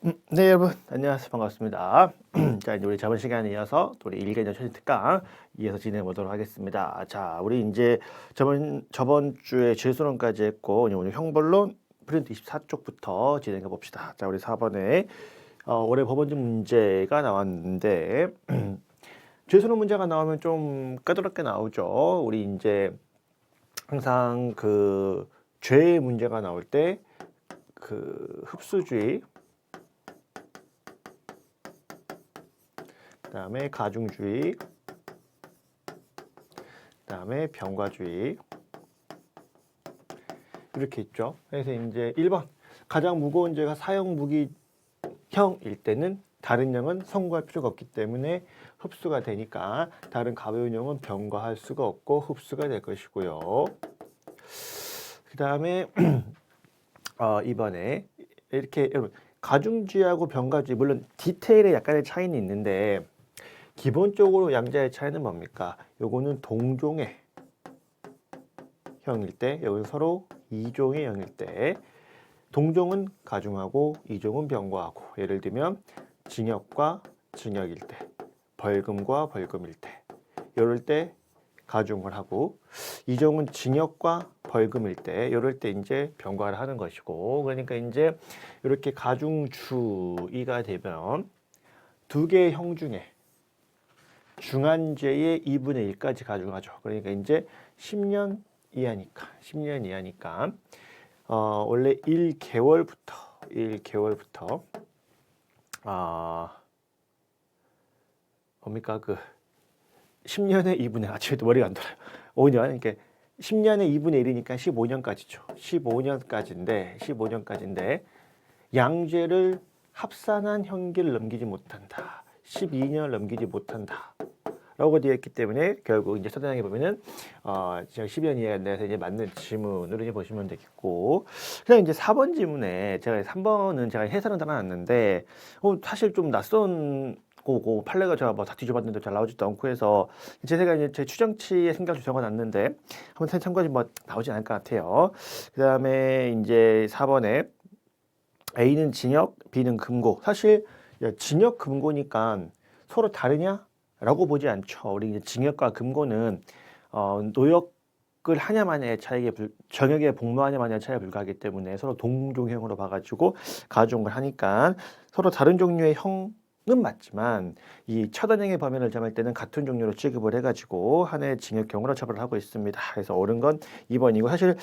네, 여러분 안녕하세요. 반갑습니다. 자, 이제 우리 저번 시간에 이어서 또 우리 일개년 최신 특강 이어서 진행해 보도록 하겠습니다. 자, 우리 이제 저번 주에 질소론까지 했고 오늘 형벌론 프린트 24쪽부터 진행해 봅시다. 자, 우리 4번에 올해 법원집 문제가 나왔는데 질소론 문제가 나오면 좀 까다롭게 나오죠. 우리 이제 항상 그 죄의 문제가 나올 때 그 흡수주의, 그다음에 가중주의, 그다음에 병과주의 이렇게 있죠. 그래서 이제 1번 가장 무거운 죄가 사형 무기형일 때는 다른 형은 선고할 필요가 없기 때문에 흡수가 되니까 다른 가벼운 형은 병과할 수가 없고 흡수가 될 것이고요. 그다음에 이번에 이렇게 여러분 가중주의하고 병과주의 물론 디테일에 약간의 차이는 있는데 기본적으로 양자의 차이는 뭡니까? 요거는 동종의 형일 때, 여기는 서로 이종의 형일 때, 동종은 가중하고 이종은 병과하고, 예를 들면 징역과 징역일 때, 벌금과 벌금일 때, 이럴 때 가중을 하고, 이종은 징역과 벌금일 때, 이럴 때 이제 병과를 하는 것이고, 그러니까 이제 이렇게 가중주의가 되면 두 개의 형 중에 중한죄의 2분의 1까지 가중하죠. 그러니까 이제 10년 이하니까 원래 1개월부터 뭡니까 그 10년의 2분의 지금도 머리가 안 돌아요. 5년 그러니까 10년의 2분의 1이니까 15년까지죠. 15년까지인데 양죄를 합산한 형기를 넘기지 못한다. 12년을 넘기지 못한다. 라고 되어 있기 때문에 결국 이제 서단에 보면은 제가 10년 이하에 대해서 이제 맞는 지문으로 이제 보시면 되겠고, 그다음 이제 4번 지문에 제가 3번은 제가 해설은 달아놨는데 사실 좀 낯선 거고 판례가 제가 뭐 다 뒤져봤는데 잘 나오지도 않고 해서 제가 이제 제 추정치의 생각을 적어놨는데 한번 참고하시면 뭐 나오지 않을 것 같아요. 그다음에 이제 4번에 A는 징역, B는 금고. 사실 징역 금고니까 서로 다르냐? 라고 보지 않죠. 우리 이제 징역과 금고는 노역을 하냐 마냐의 차이에 정역에 복무하냐 마냐의 차이에 불과하기 때문에 서로 동종형으로 봐가지고 가중을 하니까 서로 다른 종류의 형은 맞지만 이 처단형의 범위를 정할 때는 같은 종류로 취급을 해가지고 하나의 징역형으로 처벌을 하고 있습니다. 그래서 옳은 건 2번이고 사실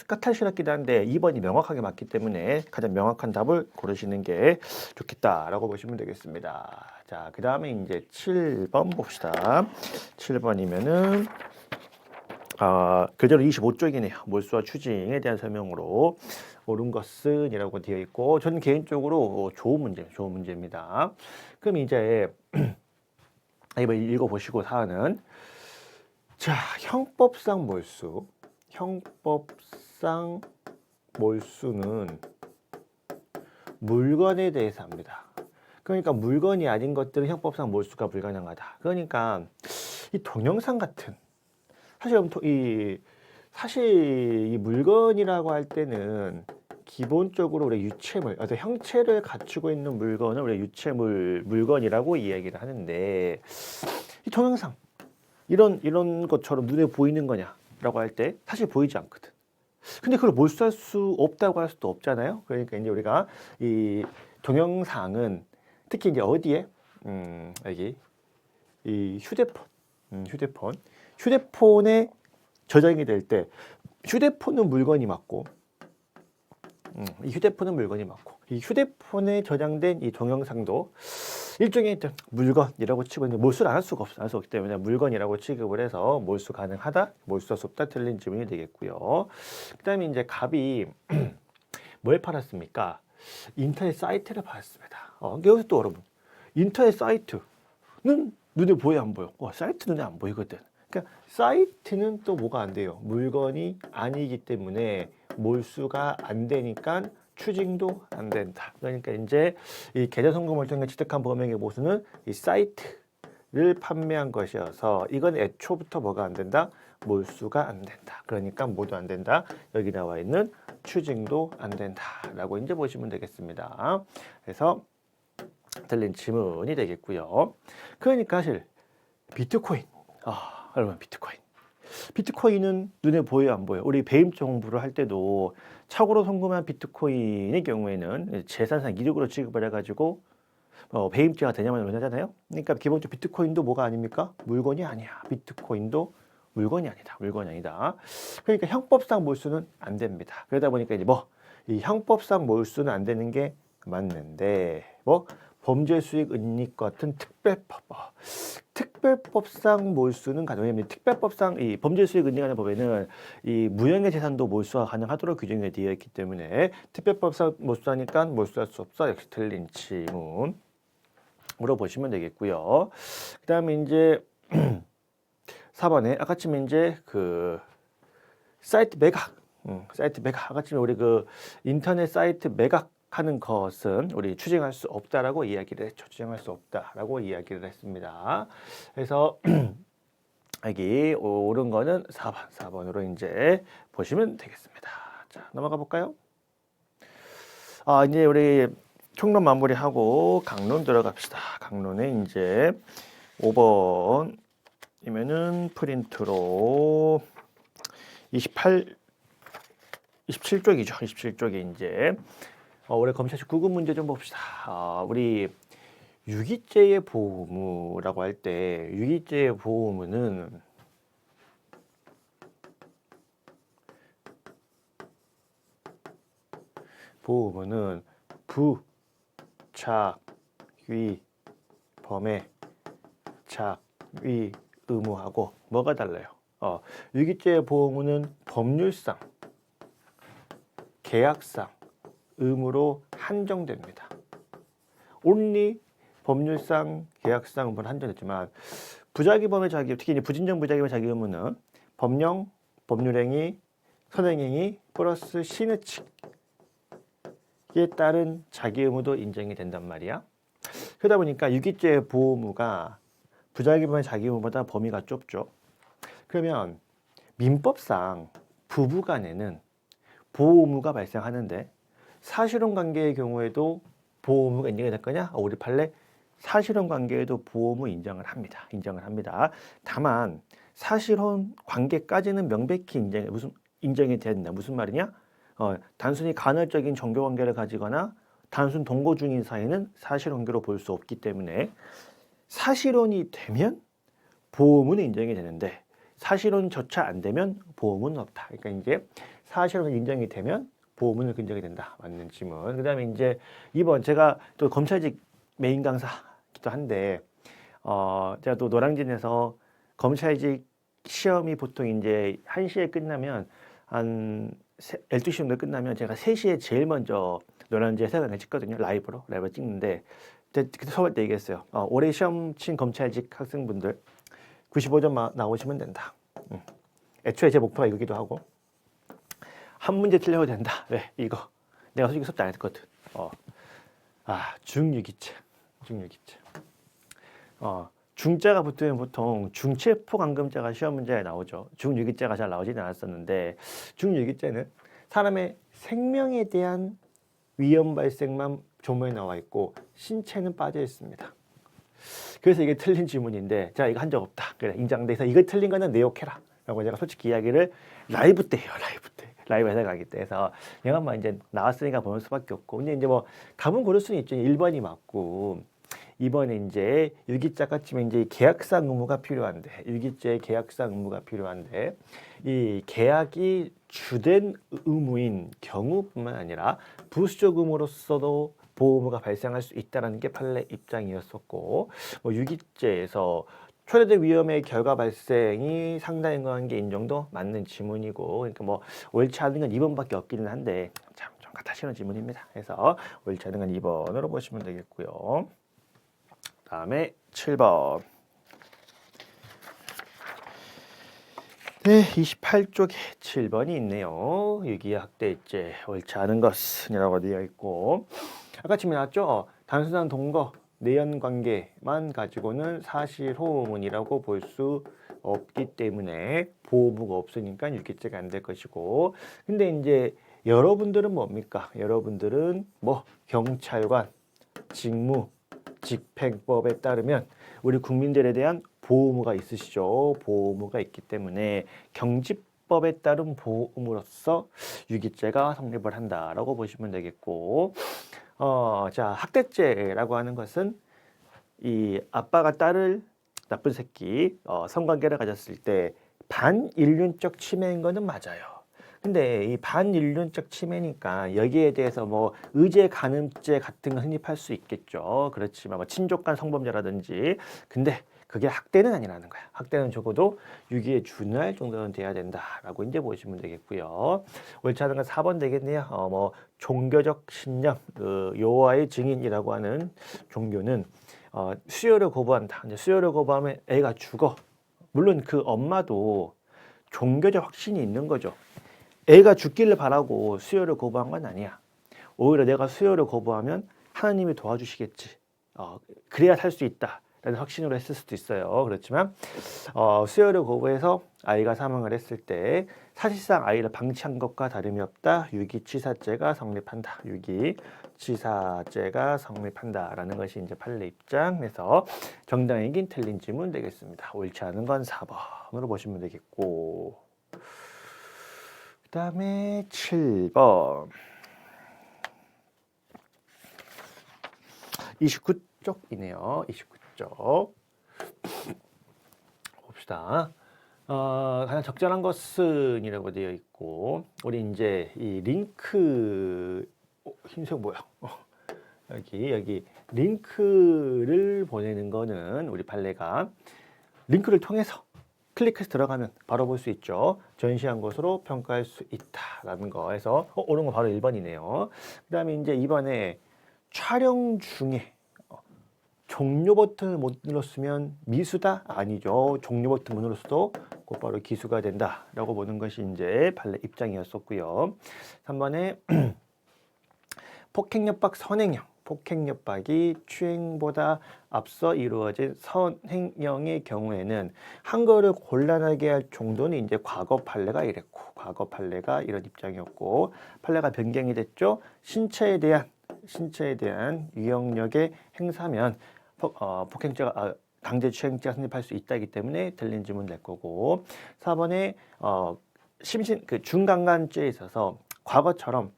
까탈스럽기도 한데 2번이 명확하게 맞기 때문에 가장 명확한 답을 고르시는 게 좋겠다라고 보시면 되겠습니다. 자, 그 다음에 이제 7번 봅시다. 7번이면은 그대로 25쪽이네요. 몰수와 추징에 대한 설명으로 옳은 것은 이라고 되어 있고 저는 개인적으로 좋은 문제입니다. 그럼 이제 이번 읽어보시고 사안은 자, 형법상 몰수는 물건에 대해서 합니다. 그러니까 물건이 아닌 것들은 형법상 몰수가 불가능하다. 그러니까 이 동영상 같은 사실 이 물건이라고 할 때는 기본적으로 우리 유체물, 어떤 형체를 갖추고 있는 물건을 우리 물건이라고 이야기를 하는데 이 동영상 이런 것처럼 눈에 보이는 거냐라고 할 때 사실 보이지 않거든. 근데 그걸 몰수할 수 없다고 할 수도 없잖아요. 그러니까 이제 우리가 이 동영상은 특히 이제 어디에 여기 이 휴대폰에 저장이 될 때 휴대폰은 물건이 맞고 이 휴대폰에 저장된 이 동영상도 일종의 물건이라고 치고 있는데 몰수를 안 할 수가 없기 때문에 물건이라고 취급을 해서 몰수 가능하다, 몰수할 수 없다 틀린 질문이 되겠고요. 그다음에 이제 갑이 뭘 팔았습니까? 인터넷 사이트를 팔았습니다. 여기서 또 여러분 인터넷 사이트는 눈에 보여 안 보여? 사이트 눈에 안 보이거든. 그러니까 사이트는 또 뭐가 안 돼요? 물건이 아니기 때문에 몰수가 안 되니까 추징도 안 된다. 그러니까 이제 이 계좌송금을 통해 취득한 범행의 모수는 이 사이트를 판매한 것이어서 이건 애초부터 뭐가 안 된다? 몰수가 안 된다. 그러니까 모두 안 된다. 여기 나와 있는 추징도 안 된다라고 이제 보시면 되겠습니다. 그래서 틀린 지문이 되겠고요. 그러니까 사실 비트코인, 여러분 비트코인은 눈에 보여요, 안 보여요? 우리 배임죄 공부를 할 때도 착오로 송금한 비트코인의 경우에는 재산상 이득으로 취급을 해가지고 배임죄가 되냐만 하잖아요. 그러니까 기본적으로 비트코인도 뭐가 아닙니까? 물건이 아니야. 비트코인도 물건이 아니다. 물건이 아니다. 그러니까 형법상 몰수는 안 됩니다. 그러다 보니까 이제 이 형법상 몰수는 안 되는 게 맞는데 범죄 수익 은닉 같은 특별법상 몰수는 가능. 왜냐하면 특별법상 이 범죄 수익 은닉하는 법에는 이 무형의 재산도 몰수가 가능하도록 규정이 되어 있기 때문에 특별법상 몰수하니까 몰수할 수 없어. 역시 틀린 지문. 으로 보시면 되겠고요. 그다음에 이제 4번에 아까쯤에 이제 그 사이트 매각, 아까쯤에 우리 그 인터넷 사이트 매각하는 것은 우리 추징할 수 없다라고 이야기를 했죠. 추징할 수 없다라고 이야기를 했습니다. 그래서 여기 옳은 거는 4번으로 이제 보시면 되겠습니다. 자, 넘어가 볼까요? 이제 우리 총론 마무리하고 강론 들어갑시다. 강론에 이제 5번이면은 프린트로 27쪽이죠. 27쪽에 이제 올해 검찰식 구급 문제 좀 봅시다. 우리 유기죄의 보호무라고 할 때 유기죄의 보호무는 부, 착, 위, 범의 착, 위, 의무하고 뭐가 달라요? 유기죄의 보호무는 법률상, 계약상, 의무로 한정됩니다. only 법률상, 계약상 의무로 한정됐지만 부작위범의 자기, 특히 이제 부진정 부작위범의 자기 의무는 법령, 법률행위, 선행행위 플러스 신의칙 에 따른 자기 의무도 인정이 된단 말이야. 그러다 보니까 유기죄의 보호무가 부작위범의 자기 의무보다 범위가 좁죠. 그러면 민법상 부부간에는 보호 의무가 발생하는데 사실혼 관계의 경우에도 보호 의무가 인정이 될 거냐? 우리 판례 사실혼 관계에도 보호 의무 인정을 합니다. 다만 사실혼 관계까지는 명백히 인정이 된다. 무슨 말이냐? 단순히 간헐적인 종교 관계를 가지거나 단순 동거 중인 사이는 사실혼계로 볼 수 없기 때문에 사실혼이 되면 보호문은 인정이 되는데 사실혼조차 안 되면 보호문은 없다. 그러니까 이제 사실혼이 인정이 되면 보호문은 인정이 된다. 맞는 질문. 그다음에 이제 2번 제가 또 검찰직 메인 강사기도 한데 제가 또 노량진에서 검찰직 시험이 보통 이제 1시에 끝나면 한 12시 정도 끝나면 제가 3시에 제일 먼저 노량진에 세상을 찍거든요. 라이브로 찍는데 그때 수업할 때 얘기했어요. 올해 시험 친 검찰직 학생분들 95점 나오시면 된다. 애초에 제 목표가 이거기도 하고 한 문제 틀려도 된다. 왜? 이거 내가 솔직히 수업 안 했거든. 중유기체. 중자가 붙으면 보통 중체포 감금자가 시험 문제에 나오죠. 중유기죄가 잘 나오지는 않았었는데 중유기죄는 사람의 생명에 대한 위험 발생만 조문에 나와 있고 신체는 빠져 있습니다. 그래서 이게 틀린 질문인데 제가 이거 한 적 없다. 그래 인정돼서 이거 틀린 거는 내욕해라. 라고 제가 솔직히 이야기를 라이브 때 해요. 라이브에서 가기 때 해서 영화만 이제 나왔으니까 보는 수밖에 없고 근데 이제 뭐 답은 고를 수는 있죠. 1번이 맞고 2번에 이제 유기자가 치면 이제 계약상 의무가 필요한데 유기죄의 계약상 의무가 필요한데 이 계약이 주된 의무인 경우뿐만 아니라 부수적 의무로서도 보호 의무가 발생할 수 있다는 게 판례 입장이었었고 유기죄에서 초래된 위험의 결과 발생이 상당히 강한 게 인정도 맞는 지문이고 그러니까 옳지 않은 건 2번밖에 없기는 한데 참 좀 갖다 싫은 지문입니다. 그래서 옳지 않은 건 2번으로 보시면 되겠고요. 다음에 7번. 네, 28쪽에 7번이 있네요. 유기학대죄 옳지 않은 것이라고 되어 있고 아까 지금 나왔죠? 단순한 동거, 내연 관계만 가지고는 사실혼이라고 볼 수 없기 때문에 보호무가 없으니까 유기죄가 안 될 것이고 근데 이제 여러분들은 뭡니까? 여러분들은 뭐 경찰관, 직무, 집행법에 따르면 우리 국민들에 대한 보호무가 있으시죠. 보호무가 있기 때문에 경집법에 따른 보호무로서 유기죄가 성립을 한다라고 보시면 되겠고 자 학대죄라고 하는 것은 이 아빠가 딸을 나쁜 새끼 성관계를 가졌을 때 반인륜적 침해인 거는 맞아요. 근데 이 반인륜적 침해니까 여기에 대해서 뭐 의제 간음죄 같은 거 성립할 수 있겠죠. 그렇지만 뭐 친족간 성범죄라든지 근데 그게 학대는 아니라는 거야. 학대는 적어도 유기에 준할 정도는 돼야 된다라고 이제 보시면 되겠고요. 옳지 않은 건 4번 되겠네요. 뭐 종교적 신념, 그 여호와의 증인이라고 하는 종교는 수요를 거부한다. 이제 수요를 거부하면 애가 죽어. 물론 그 엄마도 종교적 확신이 있는 거죠. 애가 죽기를 바라고 수요를 거부한 건 아니야. 오히려 내가 수요를 거부하면 하나님이 도와주시겠지. 그래야 살 수 있다. 라는 확신으로 했을 수도 있어요. 그렇지만 수요를 거부해서 아이가 사망을 했을 때 사실상 아이를 방치한 것과 다름이 없다. 유기치사죄가 성립한다. 유기치사죄가 성립한다라는 것이 이제 판례 입장에서 정당이긴 틀린 질문 되겠습니다. 옳지 않은 건 4번으로 보시면 되겠고 그 다음에 7번 29쪽이네요. 29쪽 봅시다. 가장 적절한 것은 이라고 되어 있고 우리 이제 이 링크 흰색 뭐야? 여기 링크를 보내는 거는 우리 판례가 링크를 통해서 클릭해서 들어가면 바로 볼 수 있죠. 전시한 것으로 평가할 수 있다라는 거에서 오른 거 바로 1번이네요. 그 다음에 이제 2번에 촬영 중에 종료 버튼을 못 눌렀으면 미수다? 아니죠. 종료 버튼 못 눌렀어도 곧바로 기수가 된다라고 보는 것이 이제 판례 입장이었었고요. 3번에 폭행협박 선행형. 폭행협박이 추행보다 앞서 이루어진 선행형의 경우에는 한거를 곤란하게 할 정도는 이제 과거 판례가 이랬고 과거 판례가 이런 입장이었고 판례가 변경이 됐죠. 신체에 대한 위협력의 행사면 폭행죄가 강제추행죄가 성립할 수 있다기 때문에 틀린 질문 낼 거고 4번에 중강간죄에 있어서 과거처럼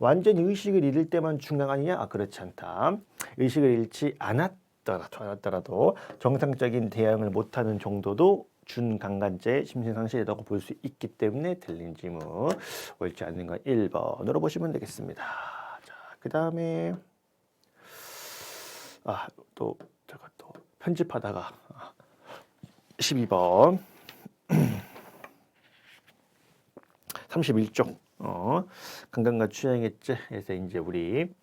완전히 의식을 잃을 때만 중강간이냐? 그렇지 않다. 의식을 잃지 않았더라도 정상적인 대응을 못하는 정도도 준강간죄 심신상실이라고 볼 수 있기 때문에 틀린 질문 옳지 않는 건 1번으로 보시면 되겠습니다. 자, 그 다음에 또 제가 또 편집하다가 12번 31쪽 강간과 추행했지. 그래서 이제 우리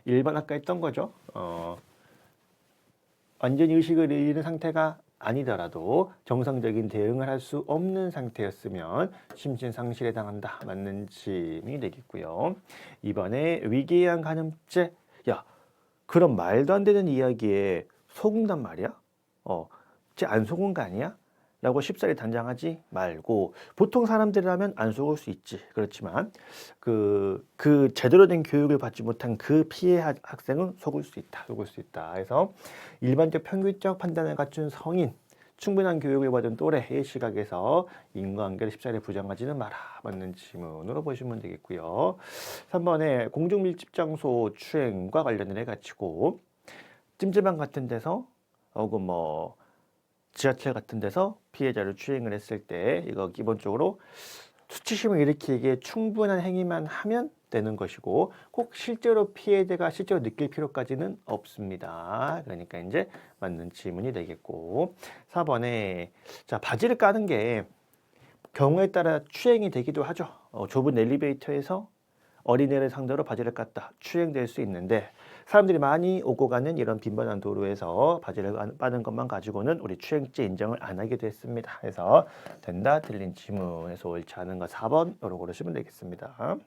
1번 아까 했던 거죠. 완전히 의식을 잃는 상태가 아니더라도 정상적인 대응을 할 수 없는 상태였으면 심신상실에 당한다. 맞는 질문이 되겠고요. 2번에 위기에 의한 간음죄. 야, 그럼 말도 안 되는 이야기에 속은단 말이야? 쟤 안 속은 거 아니야? 라고 쉽사리 단정하지 말고 보통 사람들이라면 안 속을 수 있지. 그렇지만 그 제대로 된 교육을 받지 못한 그 피해 학생은 속을 수 있다. 속을 수 있다. 그래서 일반적 평균적 판단을 갖춘 성인 충분한 교육을 받은 또래의 시각에서 인과관계를 쉽사리 부정하지는 마라. 맞는 질문으로 보시면 되겠고요. 3번에 공중밀집장소 추행과 관련을 해가지고 찜질방 같은 데서 혹은 뭐 지하철 같은 데서 피해자를 추행을 했을 때 이거 기본적으로 수치심을 일으키기에 충분한 행위만 하면 되는 것이고 꼭 실제로 피해자가 실제로 느낄 필요까지는 없습니다. 그러니까 이제 맞는 질문이 되겠고 4번에 자 바지를 까는 게 경우에 따라 추행이 되기도 하죠. 좁은 엘리베이터에서 어린애를 상대로 바지를 깠다. 추행될 수 있는데 사람들이 많이 오고 가는 이런 빈번한 도로에서 바지를 빠는 것만 가지고는 우리 추행죄 인정을 안 하기도 했습니다. 그래서 된다 틀린 질문에서 옳지 않은 거 4번으로 고르시면 되겠습니다.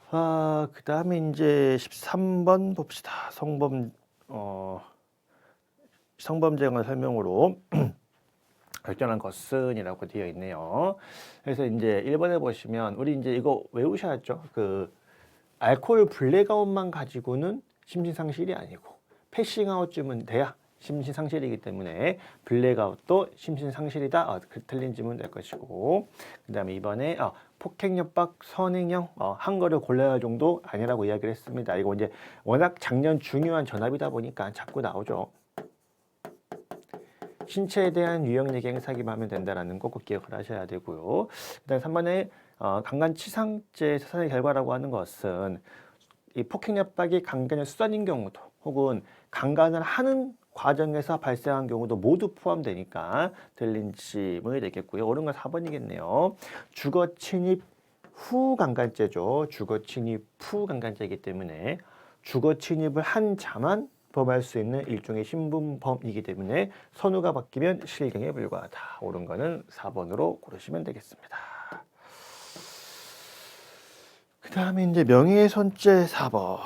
그 다음에 이제 13번 봅시다. 성범 성범죄에 관한 설명으로 결정한 것은이라고 되어 있네요. 그래서 이제 1번에 보시면 우리 이제 이거 외우셔야죠. 그 알코올 블랙아웃만 가지고는 심신상실이 아니고 패싱아웃쯤은 돼야 심신상실이기 때문에 블랙아웃도 심신상실이다. 틀린 질문 될 것이고, 그 다음에 2번에 폭행, 협박, 선행형 한 거를 골라야 할 정도 아니라고 이야기를 했습니다. 이거 이제 워낙 작년 중요한 전압이다 보니까 자꾸 나오죠. 신체에 대한 유형력 행사기만 하면 된다라는 거 꼭 기억을 하셔야 되고요. 그다음 3번에 강간치상죄 수사의 결과라고 하는 것은 이 폭행 협박이 강간의 수단인 경우도 혹은 강간을 하는 과정에서 발생한 경우도 모두 포함되니까 틀린 질문이 되겠고요. 옳은 건 4번이겠네요. 주거 침입 후 강간죄죠. 주거 침입 후 강간죄이기 때문에 주거 침입을 한 자만 범할 수 있는 일종의 신분범이기 때문에 선우가 바뀌면 실경에 불과하다. 옳은 거는 4번으로 고르시면 되겠습니다. 그 다음에 이제 명예훼손죄 4번.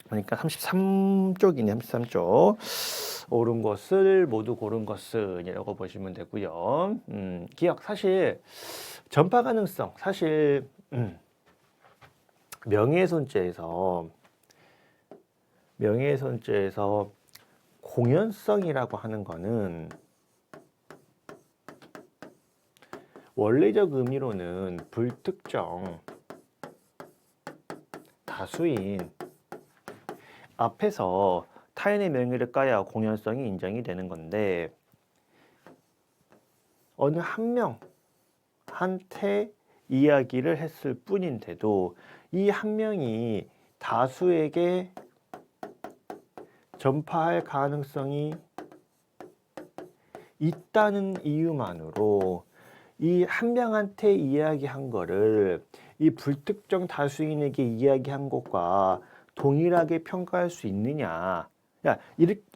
그러니까 33쪽이네, 33쪽. 옳은 것을 모두 고른 것은이라고 보시면 되고요. 기억, 사실 전파 가능성, 사실 명예훼손죄에서 공연성이라고 하는 거는 원래적 의미로는 불특정 다수인 앞에서 타인의 명예를 까야 공연성이 인정이 되는 건데, 어느 한 명한테 이야기를 했을 뿐인데도 이 한 명이 다수에게 전파할 가능성이 있다는 이유만으로 이 한 명한테 이야기한 거를 이 불특정 다수인에게 이야기한 것과 동일하게 평가할 수 있느냐.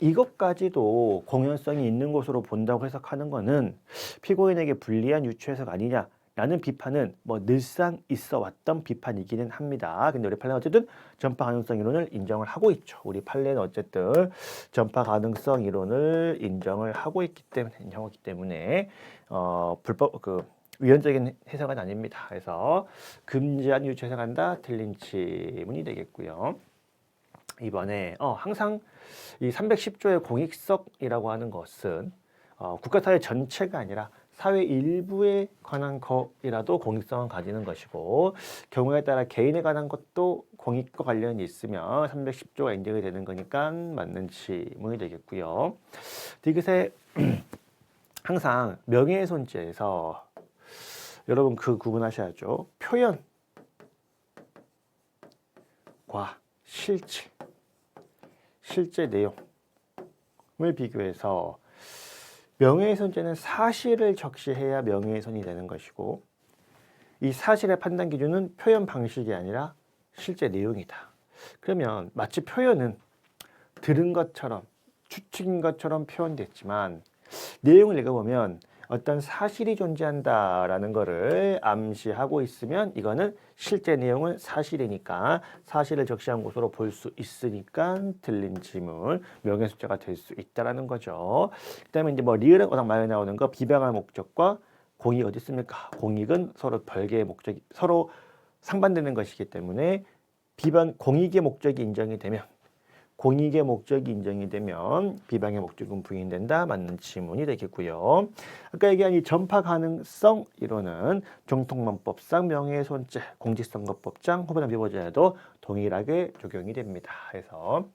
이것까지도 공연성이 있는 것으로 본다고 해석하는 것은 피고인에게 불리한 유추 해석 아니냐라는 비판은 늘상 있어 왔던 비판이기는 합니다. 근데 우리 판례는 어쨌든 전파 가능성 이론을 인정을 하고 있죠. 우리 판례는 어쨌든 전파 가능성 이론을 인정을 하고 있기 때문에 불법 위헌적인 해석은 아닙니다. 그래서 금지한 유추 해석한다. 틀린 질문이 되겠고요. 이번에 항상 이 310조의 공익성이라고 하는 것은 국가사회 전체가 아니라 사회 일부에 관한 것이라도 공익성을 가지는 것이고, 경우에 따라 개인에 관한 것도 공익과 관련이 있으면 310조가 인정이 되는 거니까 맞는 질문이 되겠고요. 디귿에 항상 명예훼손죄에서 여러분 그 구분하셔야죠. 표현과 실제 내용을 비교해서 명예훼손죄는 사실을 적시해야 명예훼손이 되는 것이고, 이 사실의 판단 기준은 표현 방식이 아니라 실제 내용이다. 그러면 마치 표현은 들은 것처럼 추측인 것처럼 표현됐지만 내용을 읽어보면 어떤 사실이 존재한다라는 것을 암시하고 있으면 이거는 실제 내용은 사실이니까 사실을 적시한 것으로 볼 수 있으니까 틀린 질문, 명예훼손죄가 될 수 있다라는 거죠. 그다음에 이제 리을은 워낙 많이 나오는 거 비방할 목적과 공익 어디 있습니까? 공익은 서로 별개의 목적이 서로 상반되는 것이기 때문에 공익의 목적이 인정이 되면 비방의 목적은 부인된다. 맞는 지문이 되겠고요. 아까 얘기한 이 전파 가능성 이론은 정통만법상 명예훼손죄, 공직선거법상 후보자 비보자에도 동일하게 적용이 됩니다. 그래서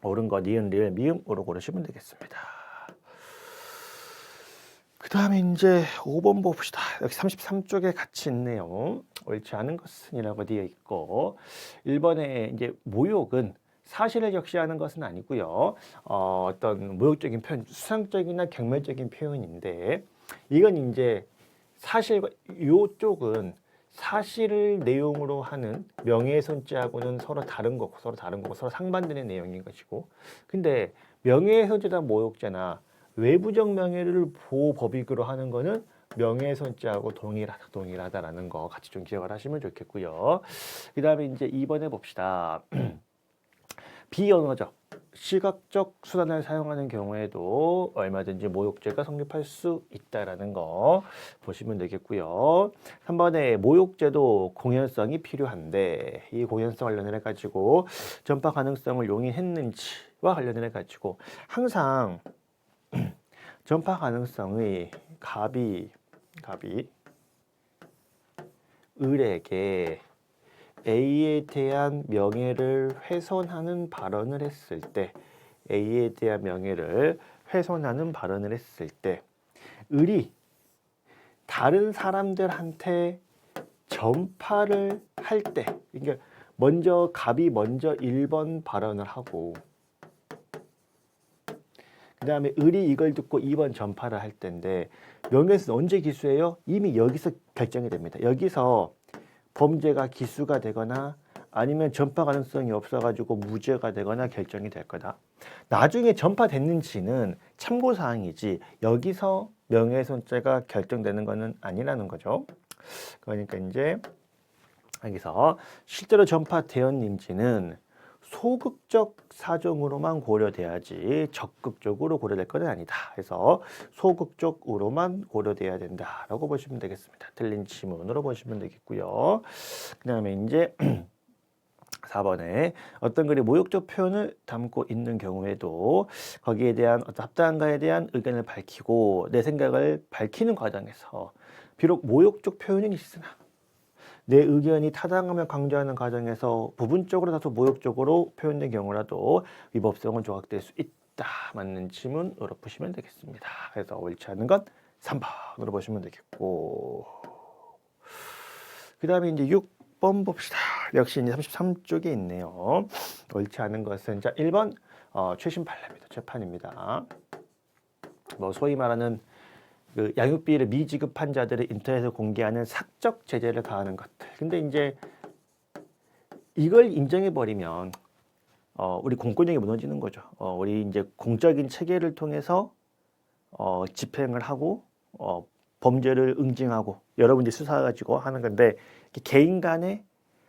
옳은 거 니은, 리을, 미음으로 고르시면 되겠습니다. 그 다음에 이제 5번 봅시다. 여기 33쪽에 같이 있네요. 옳지 않은 것은이라고 되어 있고, 1번에 이제 모욕은 사실을 적시하는 것은 아니고요. 어떤 모욕적인 표현, 수상적이나 경멸적인 표현인데, 이건 이제 이쪽은 사실을 내용으로 하는 명예훼손죄하고는 서로 다른 거고 서로 상반되는 내용인 것이고, 근데 명예훼손죄나 모욕죄나 외부적 명예를 보호 법익으로 하는 거는 명예훼손죄하고 동일하다라는 거 같이 좀 기억을 하시면 좋겠고요. 그 다음에 이제 2번에 봅시다. 비언어적, 시각적 수단을 사용하는 경우에도 얼마든지 모욕죄가 성립할 수 있다라는 거 보시면 되겠고요. 3번에 모욕죄도 공연성이 필요한데 이 공연성 관련해 가지고 전파 가능성을 용인했는지와 관련해 가지고 항상 전파 가능성의 갑이 을에게 A에 대한 명예를 훼손하는 발언을 했을 때 A에 대한 명예를 훼손하는 발언을 했을 때 을이 다른 사람들한테 전파를 할 때 그러니까 갑이 먼저 1번 발언을 하고 그 다음에 을이 이걸 듣고 2번 전파를 할 때인데 명예훼손 언제 기수해요? 이미 여기서 결정이 됩니다. 여기서 범죄가 기수가 되거나 아니면 전파 가능성이 없어가지고 무죄가 되거나 결정이 될 거다. 나중에 전파됐는지는 참고사항이지 여기서 명예훼손죄가 결정되는 것은 아니라는 거죠. 그러니까 이제 여기서 실제로 전파되었는지는 소극적 사정으로만 고려돼야지 적극적으로 고려될 것은 아니다. 그래서 소극적으로만 고려돼야 된다라고 보시면 되겠습니다. 틀린 지문으로 보시면 되겠고요. 그 다음에 이제 4번에 어떤 글이 모욕적 표현을 담고 있는 경우에도 거기에 대한 어떤 합당한가에 대한 의견을 밝히고 내 생각을 밝히는 과정에서 비록 모욕적 표현은 있으나 내 의견이 타당함을 강조하는 과정에서 부분적으로 다소 모욕적으로 표현된 경우라도 위법성은 조각될 수 있다. 맞는 지문으로 보시면 되겠습니다. 그래서 옳지 않은 건 3번으로 보시면 되겠고 그 다음에 이제 6번 봅시다. 역시 이제 33쪽에 있네요. 옳지 않은 것은 자 1번 최신 판례입니다. 재판입니다. 뭐 소위 말하는 그 양육비를 미지급한 자들을 인터넷에 공개하는 사적 제재를 가하는 것들. 근데 이제 이걸 인정해 버리면 우리 공권력이 무너지는 거죠. 우리 이제 공적인 체계를 통해서 집행을 하고 범죄를 응징하고 여러분들이 수사 가지고 하는 건데 개인 간에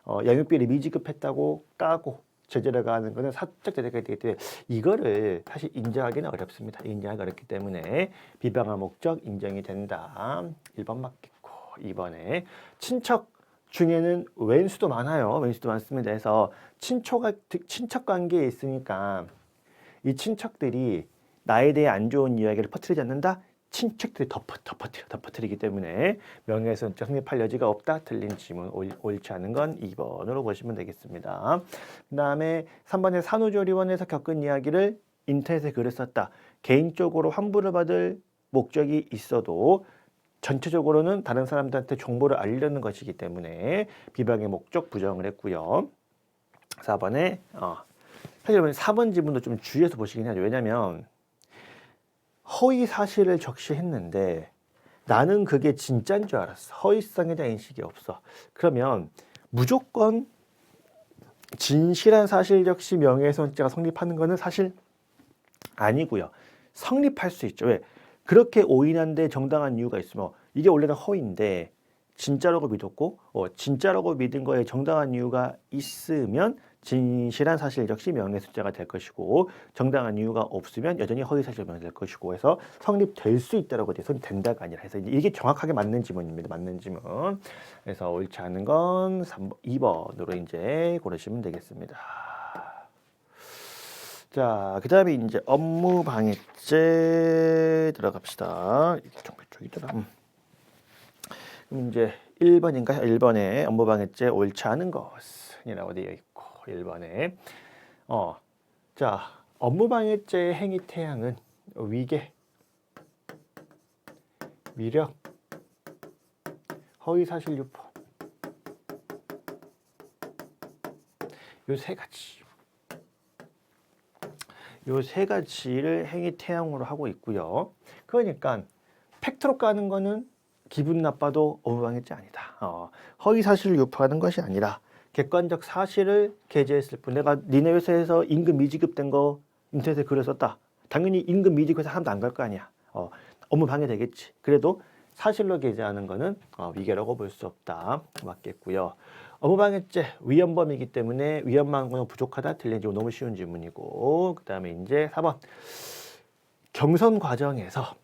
양육비를 미지급했다고 까고 제재를 가하는 것은 사적 제재가 되기 때문에 이거를 사실 인정하기는 어렵습니다. 인정하기 어렵기 때문에 비방한 목적 인정이 된다. 1번 맞겠고 2번에 친척 중에는 왼수도 많아요. 왼수도 많습니다. 그래서 친척 관계에 있으니까 이 친척들이 나에 대해 안 좋은 이야기를 퍼뜨리지 않는다. 친척들이 덮어뜨리기 때문에 명예훼손죄 성립할 여지가 없다. 틀린 지문 옳지 않은 건 2번으로 보시면 되겠습니다. 그 다음에 3번에 산후조리원에서 겪은 이야기를 인터넷에 글을 썼다. 개인적으로 환불을 받을 목적이 있어도 전체적으로는 다른 사람들한테 정보를 알리려는 것이기 때문에 비방의 목적 부정을 했고요. 4번에 사실 4번 지문도 좀 주의해서 보시긴 해야죠. 왜냐하면 허위 사실을 적시했는데 나는 그게 진짜인 줄 알았어. 허위성에 대한 인식이 없어. 그러면 무조건 진실한 사실 적시 명예훼손죄가 성립하는 것은 사실 아니고요. 성립할 수 있죠. 왜? 그렇게 오인한데 정당한 이유가 있으면 이게 원래는 허위인데 진짜라고 믿었고 진짜라고 믿은 거에 정당한 이유가 있으면 진실한 사실 적시 명예훼손죄가 될 것이고 정당한 이유가 없으면 여전히 허위사실명이 될 것이고 해서 성립될 수 있다라고 돼서 된다가 아니라 해서 이게 정확하게 맞는 지문입니다. 맞는 지문. 그래서 옳지 않은 건 2번으로 이제 고르시면 되겠습니다. 자, 그 다음에 이제 업무방해죄 들어갑시다. 이게 정말 쪽이더라. 그럼 이제 1번인가요? 1번에 업무방해죄 옳지 않은 것이라고 되어 있고 1번에 자 업무방해죄의 행위 태양은 위계, 위력, 허위사실 유포 요 세 가지 요 세 가지를 행위 태양으로 하고 있고요. 그러니까 팩트로 까는 거는 기분 나빠도 업무방해죄 아니다. 허위사실을 유포하는 것이 아니라 객관적 사실을 게재했을 뿐 내가 니네 회사에서 임금 미지급된 거 인터넷에 글을 썼다. 당연히 임금 미지급해서 사람도 안 갈 거 아니야. 업무방해 되겠지. 그래도 사실로 게재하는 거는 위계라고 볼 수 없다. 맞겠고요. 업무방해죄 위헌범이기 때문에 위헌망고는 부족하다. 틀린 지금 너무 쉬운 질문이고 그 다음에 이제 4번 경선 과정에서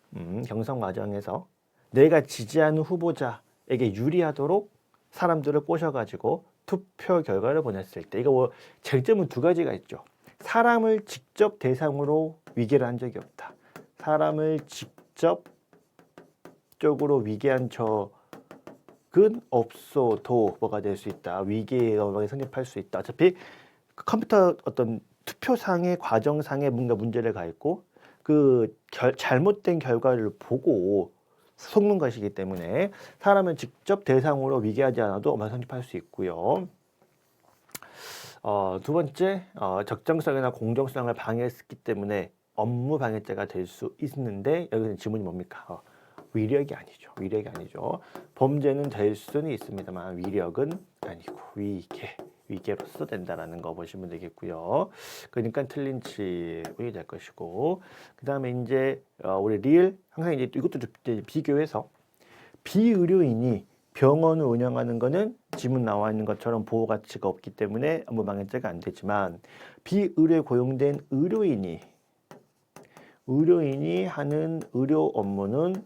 내가 지지하는 후보자에게 유리하도록 사람들을 꼬셔가지고 투표 결과를 보냈을 때 이거 뭐 쟁점은 두 가지가 있죠. 사람을 직접 대상으로 위계를 한 적이 없다. 사람을 직접적으로 위계한 적은 없어도 뭐가 될 수 있다. 위계가 성립할 수 있다. 어차피 컴퓨터 어떤 투표상의 과정상에 뭔가 문제를 가했고 그 잘못된 결과를 보고 속는 것이기 때문에 사람을 직접 대상으로 위계하지 않아도 엄한 성립할 수 있고요. 두 번째, 적정성이나 공정성을 방해했기 때문에 업무방해죄가 될 수 있는데 여기서 질문이 뭡니까? 위력이 아니죠. 위력이 아니죠. 범죄는 될 수는 있습니다만 위력은 아니고 위계로서 된다라는 거 보시면 되겠고요. 그러니까 틀린 질문이 될 것이고 그 다음에 이제 우리 리을 항상 이제 이것도 비교해서 비의료인이 병원을 운영하는 거는 지문 나와 있는 것처럼 보호 가치가 없기 때문에 업무방해죄가 안 되지만 비의료에 고용된 의료인이 하는 의료 업무는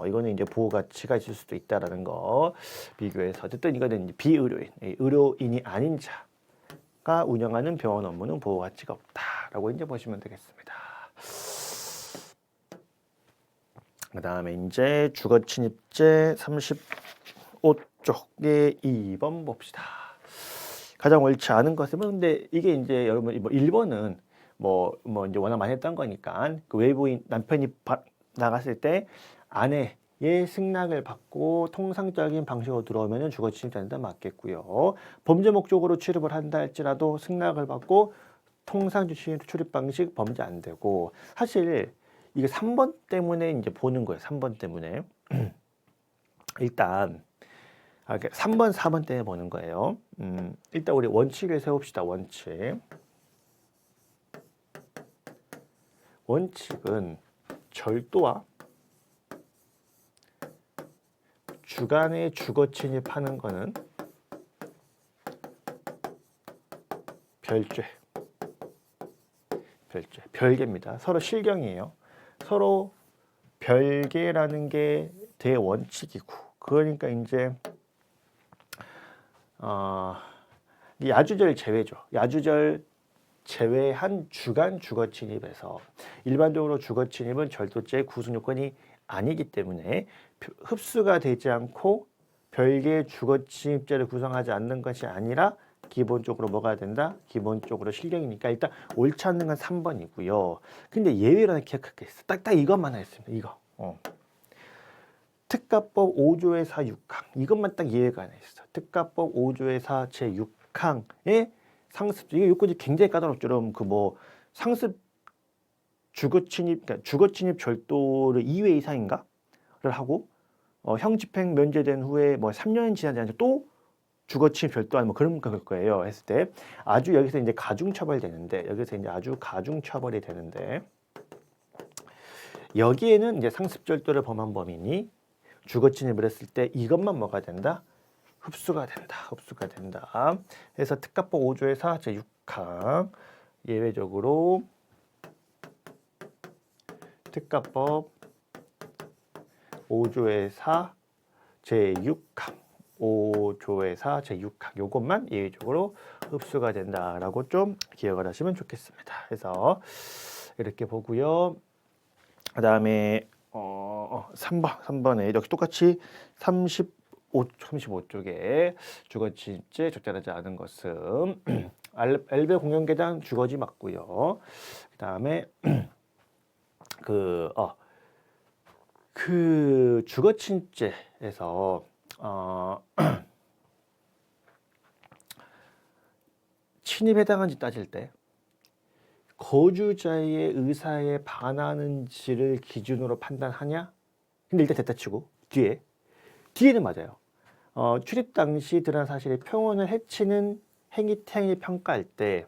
이거는 이제 보호 가치가 있을 수도 있다라는 거 비교해서 어쨌든 이거는 비의료인, 의료인이 아닌 자가 운영하는 병원 업무는 보호 가치가 없다라고 이제 보시면 되겠습니다. 그 다음에 이제 주거침입죄 35쪽의 2번 봅시다. 가장 옳지 않은 것은 근데 이게 이제 여러분 뭐 1번은 뭐 이제 워낙 많이 했던 거니까 그 외부인 남편이 나갔을 때 아내의 승낙을 받고 통상적인 방식으로 들어오면 주거침입된다 맞겠고요. 범죄 목적으로 출입을 한다 할지라도 승낙을 받고 통상 출입 방식 범죄 안 되고 사실 이게 3번 때문에 이제 보는 거예요. 3번 때문에 일단 3번, 4번 때문에 보는 거예요. 일단 우리 원칙을 세웁시다. 원칙은 절도와 주간에 주거 침입하는 거는 별개입니다. 서로 실경이에요. 서로 별개라는 게 대원칙이고 그러니까 이제 야주절 제외죠. 야주절 제외한 주간 주거 침입에서 일반적으로 주거 침입은 절도죄의 구성 요건이 아니기 때문에 흡수가 되지 않고 별개의 주거 침입죄를 구성하지 않는 것이 아니라 기본적으로 뭐가 된다? 기본적으로 실경이니까 일단 옳지 않는 건 3번이고요. 근데 예외로 하나 기억할 게 있어. 딱 이것만 하겠습니다. 이거. 특가법 5조의 4 6항 이것만 딱 예외가 하나 있어. 특가법 5조의 4 제 6항의 상습 이게 요건이 굉장히 까다롭죠. 여러분 그 뭐 상습 주거침입 그러니까 주거침입 절도를 2회 이상인가를 하고 형 집행 면제된 후에 뭐 3년 지나지 않아서 또 주거침입 절도하는 뭐 그런 거예요. 했을 때 아주 여기서 이제 가중처벌이 되는데 여기에는 이제 상습절도를 범한 범인이 주거침입을 했을 때 이것만 뭐가 된다? 흡수가 된다. 그래서 특가법 5조의 4 제 6항 예외적으로 특가법 5조의 4 제 6항 5조의 4 제 6항 요것만 예외적으로 흡수가 된다라고 좀 기억을 하시면 좋겠습니다. 그래서 이렇게 보고요. 그 다음에 3번에 역시 똑같이 35쪽에 주거침입죄 적절하지 않은 것은 엘베 공영계장 주거지 맞고요. 그 다음에 그 주거침입죄에서 침입에 해당한지 따질 때 거주자의 의사에 반하는지를 기준으로 판단하냐? 근데 일단 됐다 치고 뒤에는 맞아요. 출입 당시 드러난 사실의 평온을 해치는 행위 태행을 평가할 때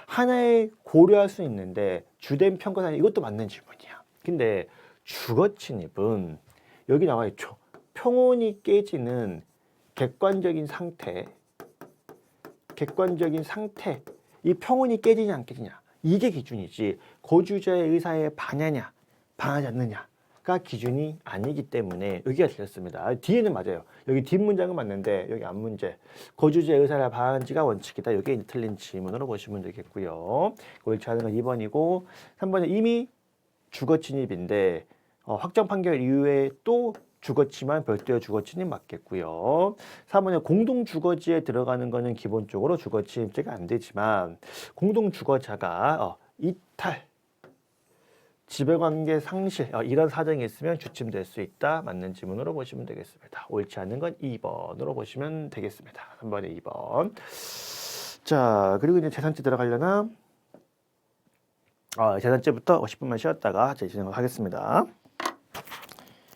하나의 고려할 수 있는데 주된 평가사는 이것도 맞는 질문이야. 근데 주거 침입은 여기 나와 있죠. 평온이 깨지는 객관적인 상태, 이 평온이 깨지냐 안 깨지냐 이게 기준이지 거주자의 의사에 반하냐 반하지 않느냐가 기준이 아니기 때문에 여기가 틀렸습니다. 뒤에는 맞아요. 여기 뒷문장은 맞는데 여기 앞문제 거주자의 의사를 반한지가 원칙이다. 이게 이제 틀린 질문으로 보시면 되겠고요. 옳지 않은 건 2번이고 3번은 이미 주거 침입인데 확정 판결 이후에 또 주거지만 별도의 주거침입 맞겠고요. 4번에 공동주거지에 들어가는 거는 기본적으로 주거침입죄가 안 되지만 공동주거자가 이탈, 지배관계 상실 이런 사정이 있으면 주침될 수 있다. 맞는 지문으로 보시면 되겠습니다. 옳지 않은 건 2번으로 보시면 되겠습니다. 3번에 2번. 자, 그리고 이제 재산죄 들어가려나? 재산죄부터 10분만 쉬었다가 진행을 하겠습니다.